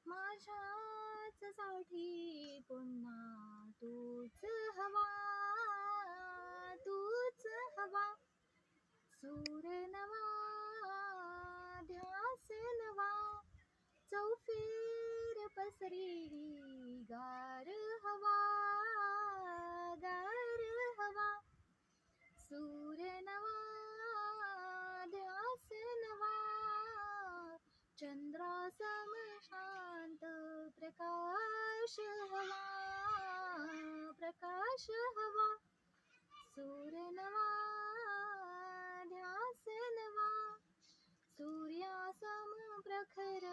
माझ्याच साठी पुन्हा तूच हवा, तूच हवा. सूर नवा, ध्यास नवा, चौफेर पसरी गार हवा, गार हवा. सूर नवा, ध्यास नवा, चंद्रासम शांत प्रकाश हवा, प्रकाश हवा. सूर नवा, ध्यास नवा, सूर्यासम प्रखर